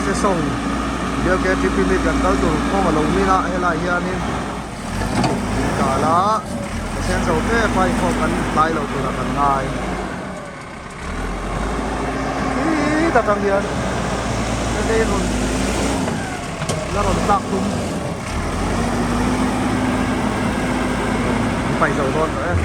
sẽ xong điều cái trip mình cần tới tụ không mà lồng mina hay là hiện nên cả lá sen dầu thế phải không cần lại lâu tụ là cần ngay ta tăng hiện cái đây luôn là còn tạm tung phải dầu thôi đấy.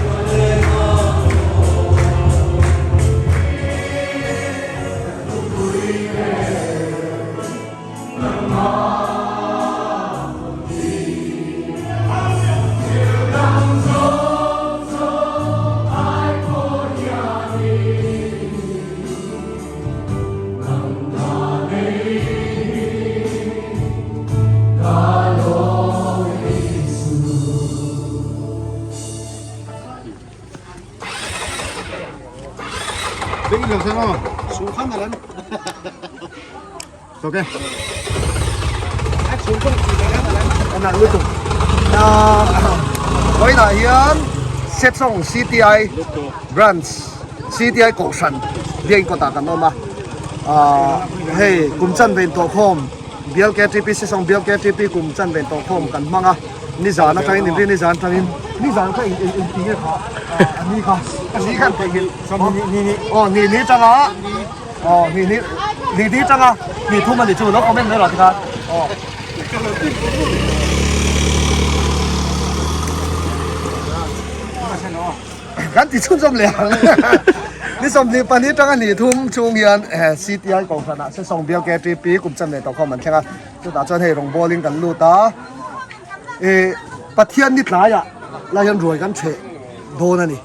Đứng được xem không? Xuống khăn là lớn. Ok. Xuống không thì cái là lớn. Anh là liên tục. Với là hiện set xong CTI branch CTI cổ sản viên có tạc nó mà hey cùng chân về tổ home BLKTP set xong BLKTP cùng chân về tổ home cần mang à ni giả nó cái ni giả thằng ni giả cái tiếng cái khó ni khó ni khăn cái ni chẳng á ni chẳng á ni thu mình để chú nó comment nữa là thì saoกันติชุ่มจมเหลียงนี่สมดีปานี้จังอันนี้ทุ่มช่วงเย็นCTI กองคณะเส้นส่งเบียร์แกทริปีกลุ่มจันเลยต่อข้อมันแค่ว่าจุดอาจารย์ให้ลงโบลิ่งกันลูตาประเทศนิดหลายอ่ะเรายังรวยกันเฉะโดนนี่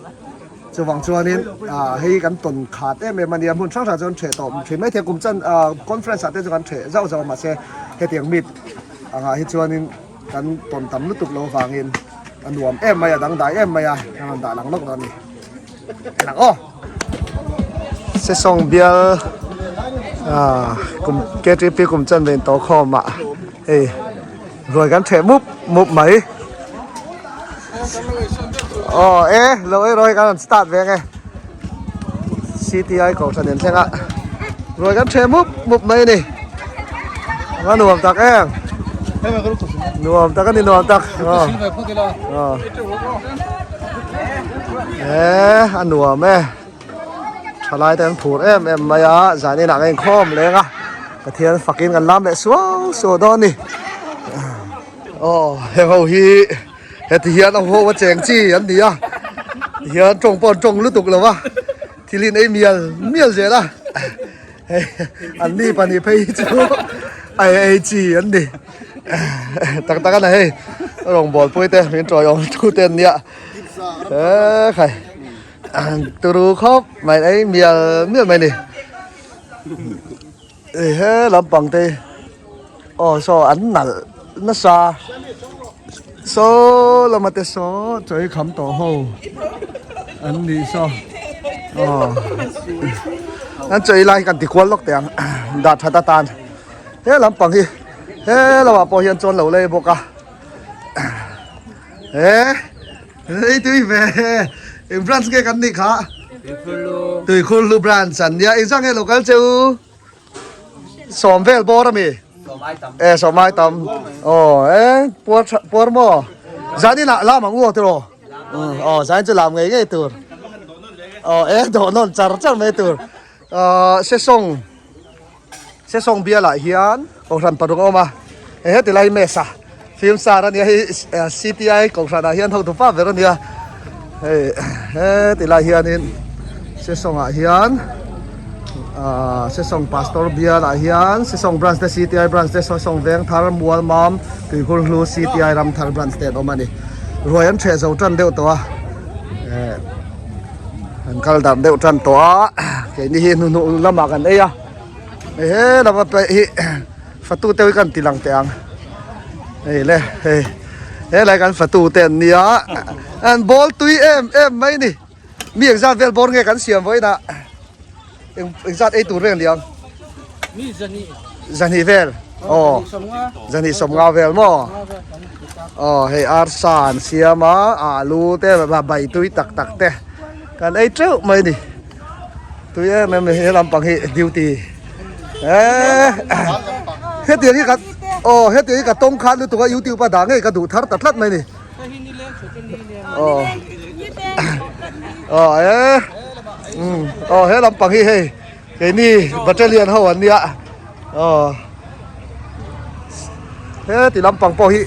จะหวังชัวนี้ให้กันตนขาดเมื่อมันเดียมันช่างสารจนเฉะต่อเฉะไม่เทียกลุ่มจันคอนเฟอเรนซ์จะกันเฉะเจ้ามาเสียให้เตียงมิดให้ชัวนี้กันตนตำลุตุกโลฟังเงินอันรวมมาดังได้มาดังด่าหลังนกตอนนี้หลังอ๋อเซซองเบียร์กลุ่มเกจิปีกลุ่มจันเป็นโตคอมอ่ะรวยกันเทมุบไหมอ๋อเรารวยกันสตาร์ทเวงไง CTI ของฉันเห็นใช่ไหมรวยกันเทมุบไหมนี่งั้นหนุ่มตักnuam tak ni nuam tak nuam thalai ten phur maya zani nak en khom lenga pathian fakin kan lam le so do ni he ho hi he ti hian ho wa cheng chi an dia hian tong pon tong lu tuk lawa thilin ei mial je la an ni pani phei chu ai chi an niตักกันนะเฮ้ยลงบอลปุ้ยเต้เป็นจอยองทูเต้นเนี่ยใครตัวรู้ครบไม่ได้เมียไม่นี่เฮ้ลำปังเต้โซอันนั่นน่าซาโซลำมาเต้โซใจคำต่อหูอันนี้โซนั่นใจไล่กันติดควันล็อกเตียงดัดทัดตานเฮ้ลำปังที่เราว่าพอเห็นจนเหลวเลยบอกอะตุ้ยแม่บรันส์กันนี่ค่ะตุ้ยคุณลูบรันสันเนี่ยอีสังเกตลูกกันเจ้าสอมเวลบอร์มีสอมไม้ตำปวดหม้อจานี่น่ะลามังวัวตัวจานจะลามไงตัวโดนนนจัดไม่ตัวเซซองเบียร์หลายเฮียนของฉันปรุงออกมาติไลเมซ่าฟิล์มซาร์นี่CTI ของฉันเฮียนเท่าตัวฟ้าเวรนี่ติไลเฮียนเซซองเฮียนเซซองพาสตอร์เบียร์หลายเฮียนเซซองบรันส์เด CTI บรันส์เดเซซองเวงทาร์มัวลมัมคือคุณลู CTI รำทาร์บรันส์เดออกมานี่รวยอันเชซเอาจันเดียวตัวอันกัลดับเดียวจันตัวแค่นี้นุ่นละมากันเราไปฟัตูเตยกันตีหลังเตียงอะไรกันฟัตูเตียนเนี่ยอันบอลตุยไม่นี่มีเอกซ์เวลบอลไงกันเสียมไว้นะเอกซ์ตัวเรื่องเดียวนี่จันนี่เวลจันนี่สมงาเวลมั้งให้อาร์ซานเสียมาลูเต้แบบใบตุยตักเต้กันเจ้าไม่นี่ตุยไม่ให้ลำปังให้ดิวตี เฮ็ดเดี๋ยวนี้กับเฮ็ดเดี๋ยวนี้กับต้มคันหรือตัวยูทิวปะด่างไงกระดูกทัดตัดไหมนี่เอ๊ะเฮ้ลำปังเฮ้ไอ้นี่บัตเตอร์เลียนเขาวันเนี้ยเฮ้ติลำปังปอฮิ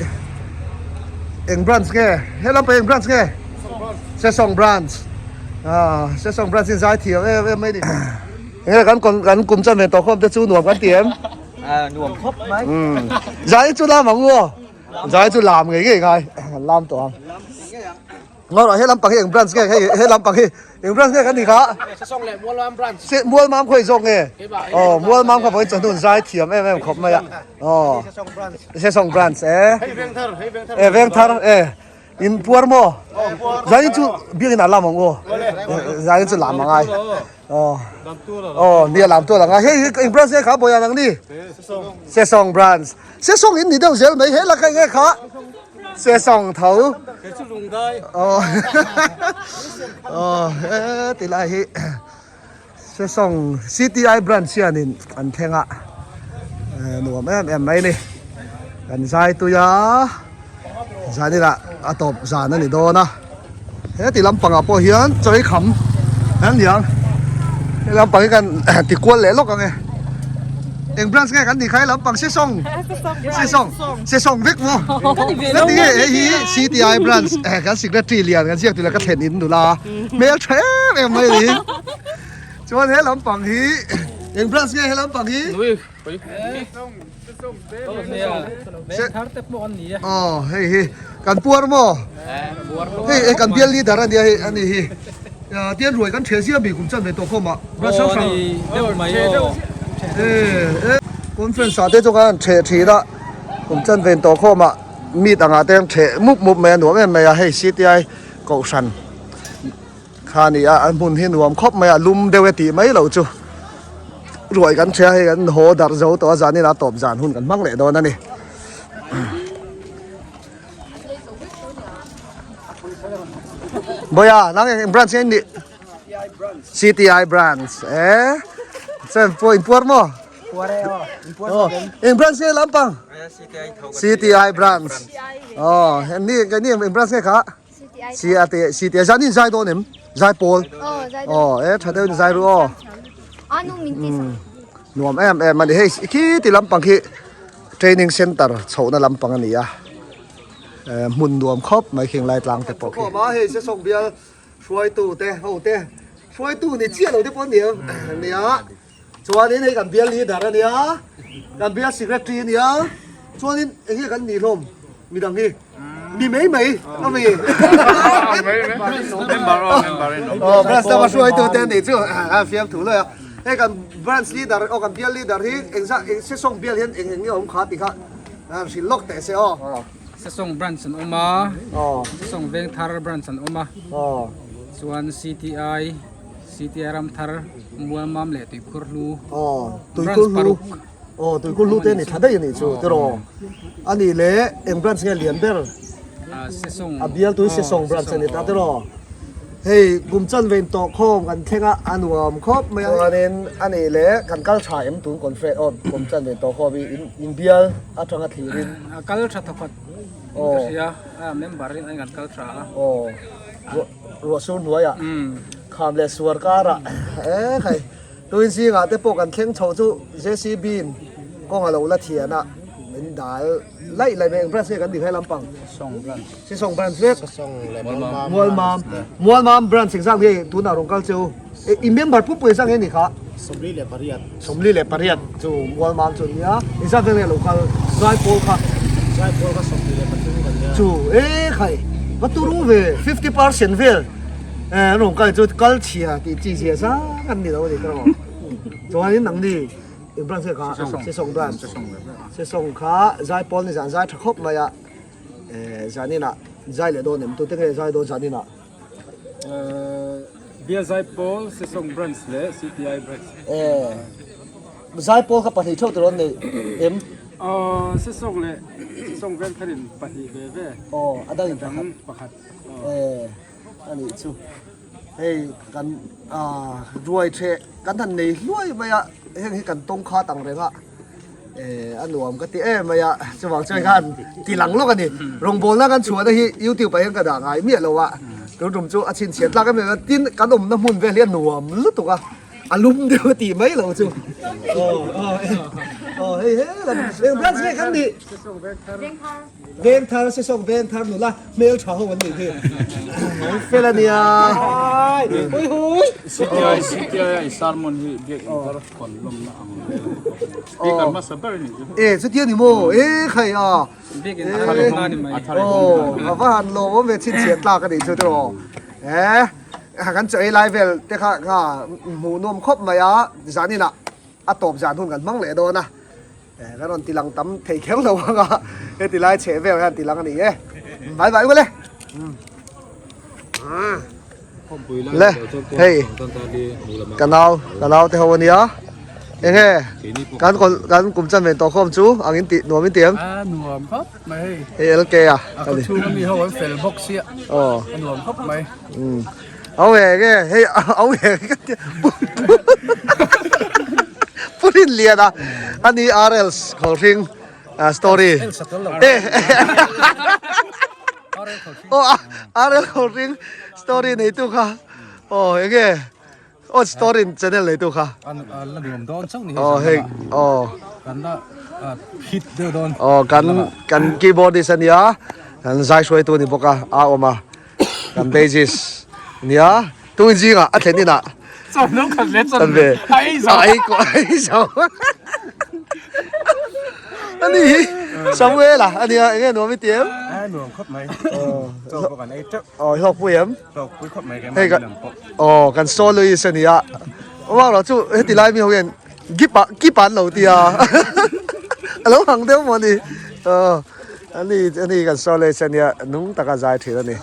เอ็งบรันส์แกเฮ้ลำปังเอ็งบรันส์แกเซซองบรันส์เซซองบรันส์สินใจเที่ยวไม่ดิเฮ้กันกลุ่มจันเป็นตัวคอมจะสู้หน่วมกันเตรียมหน่วมครบไหมใจจุลามงัวใจจุลามไงลามตัวngồi rồi hết lắm bằng cái brand cái hết lắm bằng cái brand cái gì cả xong lại mua làm brand mua mám khơi rong nghe mua mám không phải chọn tuần dài thiểm em khóc mày ạ sẽ xong brand ven thar in puermo dài chú biết nào làm không dài chú làm bằng ai nia làm tôi là ngay hey brand cái khá bồi ăn đi sẽ xong brand sẽ xong in đi đâu giờ mấy hết là cái nghe khá sẽ xong thấu thì lại sẽ xong CTI brand xe nên anh thèn ạ nụ em mấy đi anh sai tôi ya sai đi là top giả nó đi đâu na thế thì làm bằng à po hiến cho cái khẩm anh nhớ làm bằng cái thì quân lẽ lóc nghe em brand nghe cái gì khai lắm bằng sẽ xong viết vô cái gì ấy CTI brand cái secretary liền cái gì là cái thẻ in đủ là mail thế em mấy đi cho nên lắm bằng hí em brand nghe lắm bằng hí hey kan puar mo hey kan bial leader anh hi tiên rồi kan thế gì bị cũng chân về tổ không ạ rất sâu sắc conference sa te chokan the thi da kum chan ven to kho ma mi tanga tem the muk me no me ya hei CTI ko san khani a an mun hin nuam khop me a lum dewe ti mai lo chu ruai kan the he kan ho dar zo to zani la top zan hun kan mang le do na ni boya nang brand sen ni CTI brands sen point por mo em brand xe lắm bằng CTI brands em đi cái này em brand xe khác CTI giá nên dài đôi nếm dài pol thật đấy dài rồi nuông em mà đi hay khi thì lắm bằng khi training center chỗ nào lắm bằng anh à muốn nuông khóc mấy khi lại lang tập bọc mà hay sẽ xong bia xuôi tu te hậu te xuôi tu này chia đầu đi bốn nhiều này á cho nên này cần bia leader này á cần bia secretary này á cho nên anh ấy cần gì không mi đằng gì mi mấy nó mi brand sao mà xuôi tu tên này chứ phim thủ rồi à cái cần brand leader cần bia leader thì anh sẽ xong bia hiện anh ấy không khó thì khác xin lọc tại sẽ sẽ xong brand sản oma xong ven thar brand sản oma Suan CTI ram thar mua mam lệ tụi kurlu tụi kurlu tên này thật đấy này chứ rồi anh ấy lẽ em brand nghe liền bên biar tụi sẽ xong brand này thật rồi hey gồm chân về tổ khomกันแค่がอันวมครบไม่อันนี้แหละกันกัลชายมันตุนคอนเฟรนซ์กลุ่มchân về tổ khomอินเบียร์อัตราที่รินกัลชาทุกคนเสียเมมเบอร์นี่กันกัลชารัวซุนหัวอ่ะคำเลสวรการะใครตัวนี้งาแต่ปกันเข่งโชว์จูเจซีบีนก็งาเราละเทียนะเป็นได้ไล่แมงพระเสกันดีให้ลำปังส่งแบรนด์เล็กมวลมามแบรนด์สิ่งสร้างที่ทุนเอาลงกัลเจียวอีเมมเบอร์ผู้ป่วยสร้างเองนี่ค่ะสมรีเล่ปริยัดจูมวลมามจูนี้อีสร้างเองเราคัลไซโพลค่ะสมรีเล่ปริยัดจูใครวัตถุรู้เว่50%เว่ลงกัลจูกัลเชียที่จีเซียซ่ากันนี่เราเด็กเราจวนนี้หนังดีอีแบรนด์เสียค่ะส่งแบรนด์ส่งค่ะใจปอนนี่ใจทักคบมาอ่ะใจนี่นะใจเลยโดนเนี่ยตัวเต็งเลยใจโดนใจนี่นะเบียร์ใจปอนเสียส่งแบรนด์เลย CTI แบรนด์ใจปอนกับปฏิโชคตัวนี้เอ็มเสียส่งเลยส่งแบรนด์ผลิตปฏิเวอันนั้นดังประคัดอันนี้ชูเฮ้ยกันรวยเชกันทันนี่รวยไปอ่ะเฮ้ยกันตรงค่าต่างเลยอ่ะ อันหลวมก็ตีมายะจะบอกช่วยกันตีหลังลูกกันนี่โรงโบนแล้วกันชัวร์ได้ที่ยูทูบไปยังกระด่างไงเมียเราอะเราดุมจูอาชินเสียตากันเลยติ้นกันดมน้ำมันเวลียนหนวมลึกตัวอารมณ์เดียวตีไหมเราจูเฮ้ยเรื่องพระเจ้ากันนี่เวนทาร์เซส่งเวนทาร์หนูละเมลชาววันนี้คือเฟลเนียโอ้ยโอ้ย CTI salmon big kon lom na ang big kan mas sabar ni สุดที่นี่โมใครอ่ะ big in athare na ni mai โอ้ว่าหันโลว่าเวชินเสียตากันอีกชุดรอหากันเจอไลฟ์เวลแต่ค่ะหมูนมครบมาอ่ะจานนี่นะอะตบจานทุนกันมั่งเลยโดนนะก็โดนตีลังตั้มเทเข็มเราก็ตีไลฟ์เฉยเวลกันตีลังกันอีกไปกันเลยเลยเฮ้ยกันเอาแต่วันนี้ยังไงกันกลุ่มจันเป็นตัวข้อมจูอันนี้ติหนวมไม่เตียมหนวมครับไม่แล้วแกอ่ะก็ชูมันมีเขาไว้เฟลบ็อกเสียหนวมครับไม่เอาแหวกเฮ้ยเอาแหวกกันพูดเลียนะอันนี้ RLs ของริงสตอรี่โอ้RL ของริงสตอรี่ในตู้ค่ะโอ้ยังไงโอ้สตอรี่จะได้เลยตู้ค่ะแล้วเดี๋ยวผมโดนช่างนี่เฮ้ยกันละผิดเดี๋ยวโดนกันคีย์บอร์ดดิสันยากันใช้ช่วยตัวนี้บอกออกมากันเบสิสเนี่ยตัวจริงอ่ะอันนี้นะสอนน้องขันเล็ดสอนไอ้สอนอันนี้สองเวล่ะอันนี้ยังไงหนูไม่เตรียมหนูครับไหมจบกันไอ้เจ้าชอบผู้เยี่ยมจบคุยครับไหมแกให้กันกันโซลุยสันยาว่าเราจู่ที่ไลน์มีเขาเห็นกี่ปันเราตีอ่ะเราหังเดียวมันนี่อันนี้กันโซลุยสันยานุ่งตะการใจถือแล้วนี่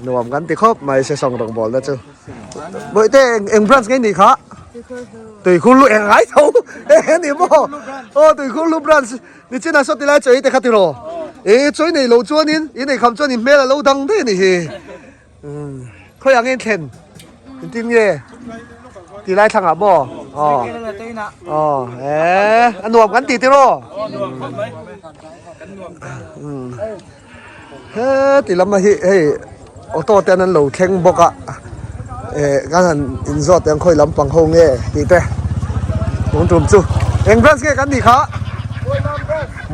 หนุ่มกันติดครบไม่ใช่ส่งดอกบอลแล้วจู่บ่อยแต่เอ็งบรันส์ไงนี่ค่ะตุยคุณลูกเอ็งไงเท่านี่บ่ตุยคุณลูกบรันส์นี่เจ้าหน้าสติไล่ใจแต่ขัดติโร่ใจในโลจวนนี่ยังในคำจวนนี่แม่ละโลดังได้นี่เขาอยากเงินเทนจริงๆเนี่ยตีไล่ทางอ่ะบ่อันหนุ่มกันติดติโร่ตีลำมาเฮ้ยโอ้โตแต่นั้นเราแข่งบกอ่ะกันอินซอดยังค่อยลำปังหงเงี้ยตีแต่ผมจุ่มจู่เอ็งบรันส์กันดีค่ะ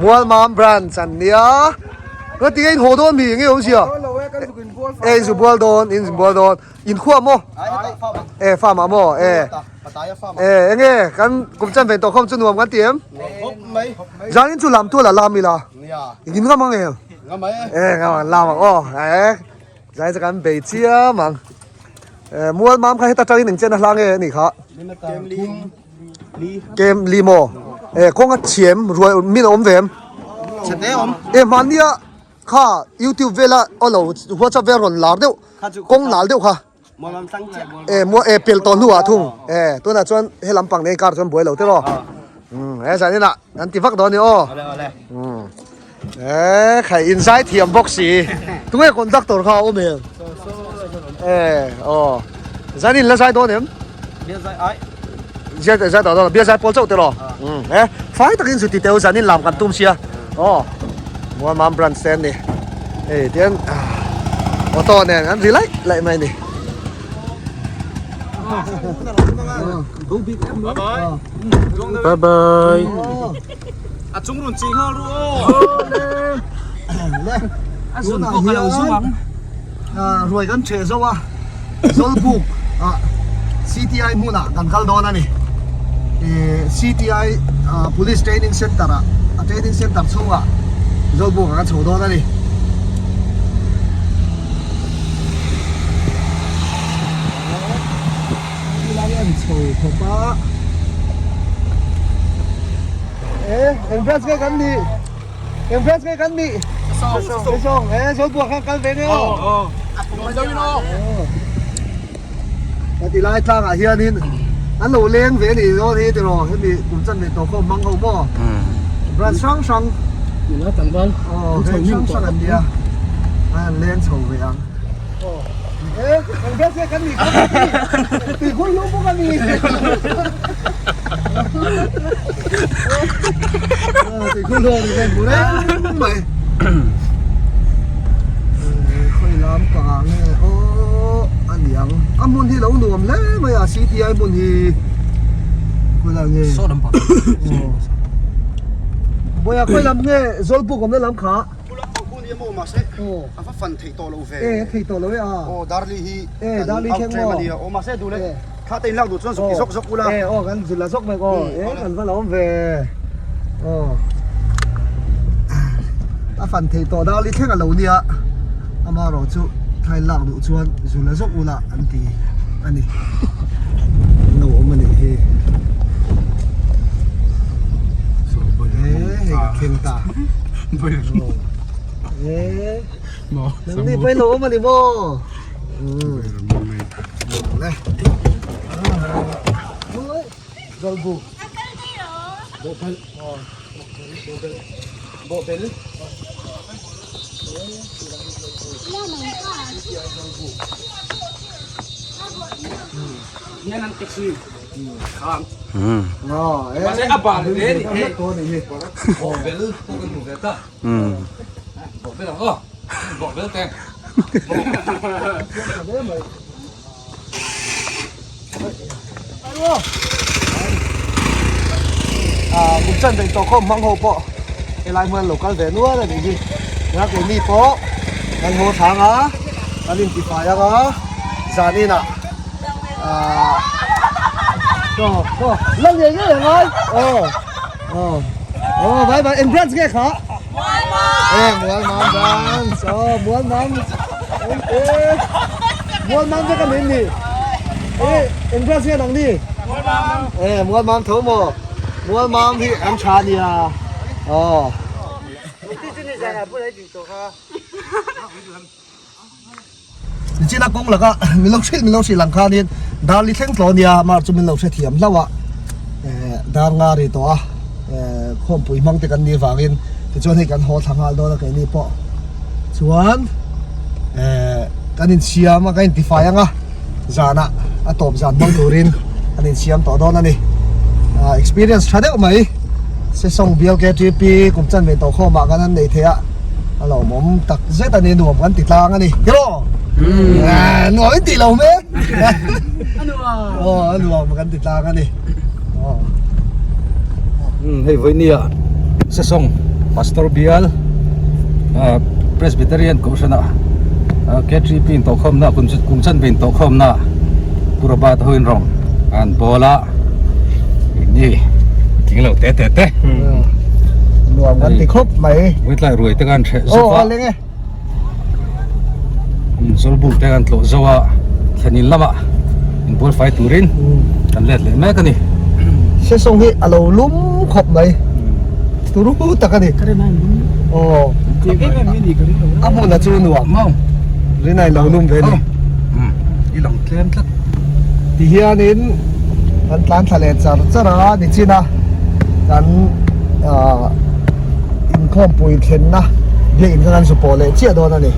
มัวมัมบรันส์อันเนี้ยก็ตีกันหัวโดนมีอย่างเงี้ยผมเชื่อสุบัวโดนอินขั้วโม่ฟ้ามาโม่ยังไงกันกลุ่มจันเป็นตัวข้อมจุนรวมกันเตรียมจานินจุลำตัวละลามีละกินก็มั้งเองก็ลำอ๋อใจจะกันเบจีอ่ะมั้งมัวมัมใครให้ตัดใจหนึ่งเจนหลังนี่ครับเกมลีโมคงก็เฉียมรวยมีน้ำเวมมันเนี่ยข้า YouTube เวลาเราหัวจะเวรอนหลาเดียวกงหลาเดียวค่ะมัวเปลี่ยนตอนหัวทุ่งตัวน่ะชวนให้ลำปังในการชวนบวยเราเท่าไหร่ใช่นี่น่ะอันที่ฟักตอนนี้อ๋อไข่อินไซด์เทียมบ็อกซี่ตัวไอ้คนตักตัวเขาโอ้เมียใช่นี่แล้วใช่ตัวเนี่ยใช่ตัวเบี้ยใช่ปอลโจ้ตัวหรอไฟตะกินสุดที่เดียวใช่นี่ลำกันตุ้มเชียมัวมัมบรันสเตนนี่เดี๋ยวโอ้ตัวเนี่ยงั้นรีไลท์ไล่ไหมนี่บ๊ายบาย중으로는 찡하루 손 보고 수왕 rồi gần chế rồi Zolbuk CTI muna kan kaldona ni CTI police training center training center chunga Zolbuk kan chodona ni ilayan choi khopa empress kan ni song Zolbuk kan kalbene thì lại thang ở hier nên anh lẩu lên về thì nó thế rồi cái gì cũng chân để tổ không mang hậu bò và sáng sáng thì nó tặng ban sáng sáng anh đi anh lên sầu về ăn em biết cái gì thì có lúc có cái gì thì cứ lừa thì lên bố đấy mày khơi làm cả nghe ô anh nhàng anh muốn thì lâu nuông lắm mày à xí thì anh muốn thì khơi làm nghe số đầm bạc bây giờ khơi làm nghe rồi buộc ông đấy làm khá mo ma se a fa fan thei to lo ve thì tổ lối à o darli hi darli khen mo o ma se du le kha te lak du chon sok sok sok ula gan dù là sốc mày cô cần phải làm về à phần thì tổ darli khen ở lâu nia ama rồi chú thay lạc du chuan dù là sốc ula anh đi nổ mà này he cái khen ta đừng đi phải lỗ mà đi vô này rồi bu bộ bể nghe năng taxi khám mà sẽ áp vào đến cô này bỏ về lư không cần về ta bỏ về đâu bỏ về tên cũng chân thành tổ không mang hồ bộ cái lại mượn local về nữa là gì nhá cái mi po anh hồ thang á anh đi phải á giờ đi nè rồi lần gì cái này vậy vậy em friends cái khó muốn mắm cái cái gì em friends cái đằng đi muốn mắm thấu mồ muốn mắm thì em chả đi à chỉ là cũng là cái mình lâu xí lăng kha nên đào lý thèn tlo nia mà chúng mình lâu sẽ thiểm lâu à đào ngà đi to không bùi mang tới cái này vàng in thì cho nên cái hồ thang hal đó là cái này po chuan cái này xiêm mà cái này phải ang à zana à top zan mang durin cái này xiêm to đó là này experience chả được mấy sẽ xong bill cái GP cũng chân về tàu kho mà cái này thế ạ alo mồm tắc rất là nên nuông cái tịt lang cái này hiểu nói tí lâu mấy nuông mà cái tịt lang cái này hey với nia sẽ xong pastor bial presbyterian cũng sẽ nè KTP in tàu không nè cũng chân về tàu không nè pura ba thôi rong an bola ini tiếng lâu té nuông cái tịt khóc mày với lại rồi tiếng Anh sẽ lên nghe rồi buộc tiếng Anh lộ zawa thành in lắm à in bol phải turin cần lết lên mấy cái này sẽ xong hi alo lúm khóc mày tu rú ta cái này amo là chú nuông mong cái này lâu lúm về này đi lòng kem thật thì hiện đến anh plan thà lẹt chả ra đi chi na anh income point khen na để in cái số bộ lệ chia đó này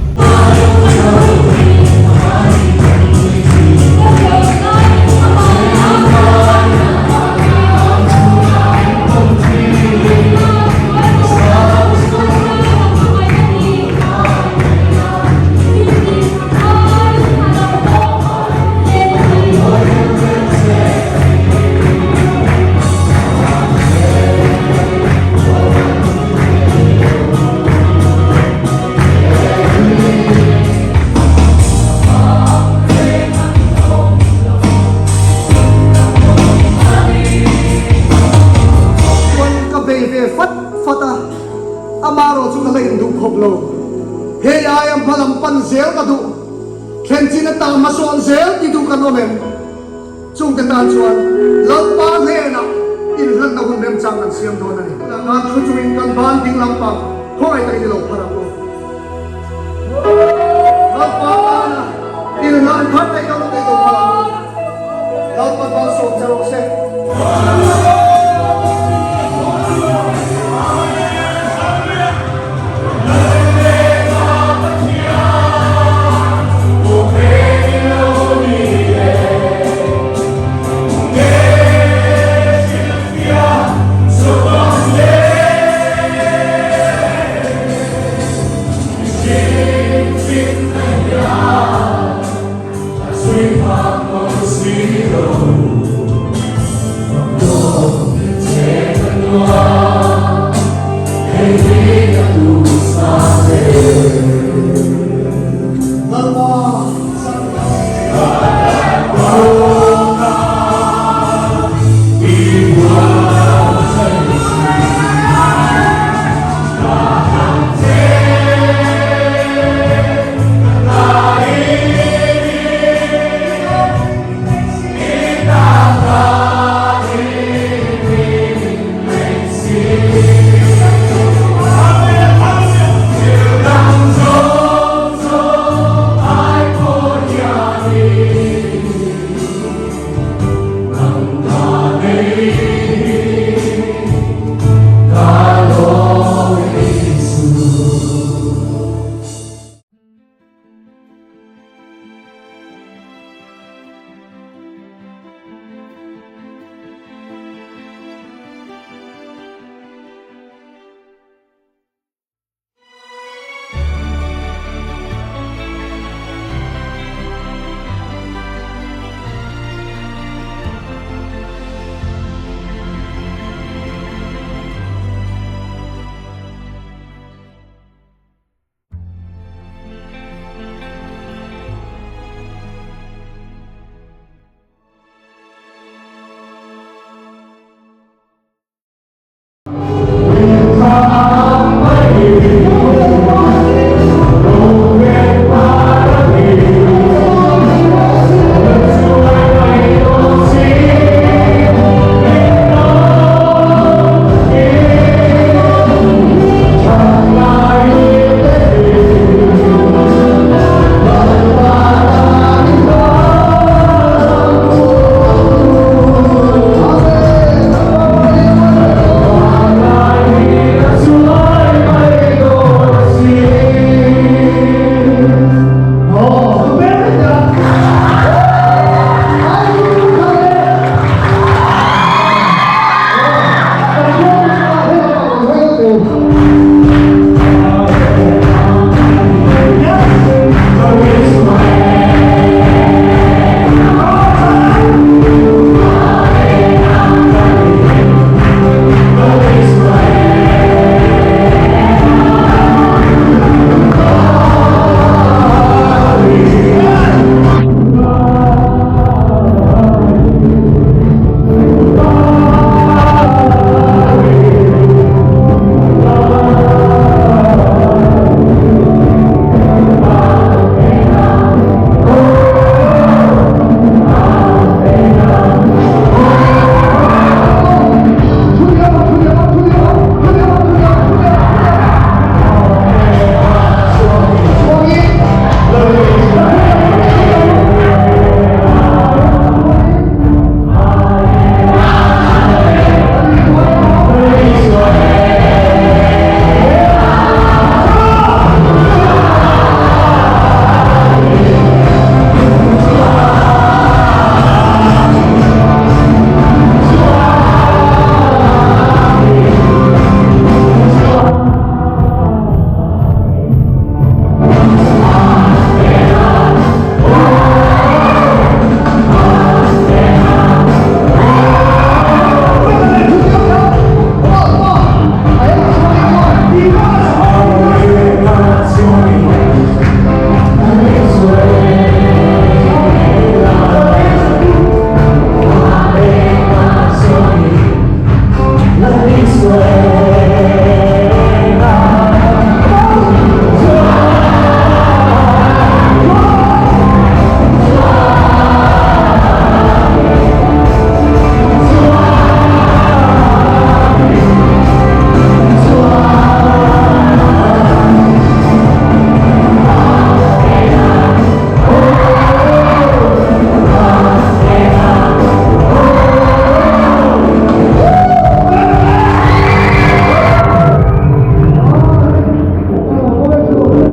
amaro chu la in du khop lo he ai am phalam pan zel ka du khen chi na ta ma son zel ti du kan omem chung te tan chuan lo pa he na in ran na hun rem chang an siam do na ni la nga khu chu in kan ban ding lam pa hoi tai lo phara ko lo pa na in ran phat tai lo tai do phara lo pa so charo se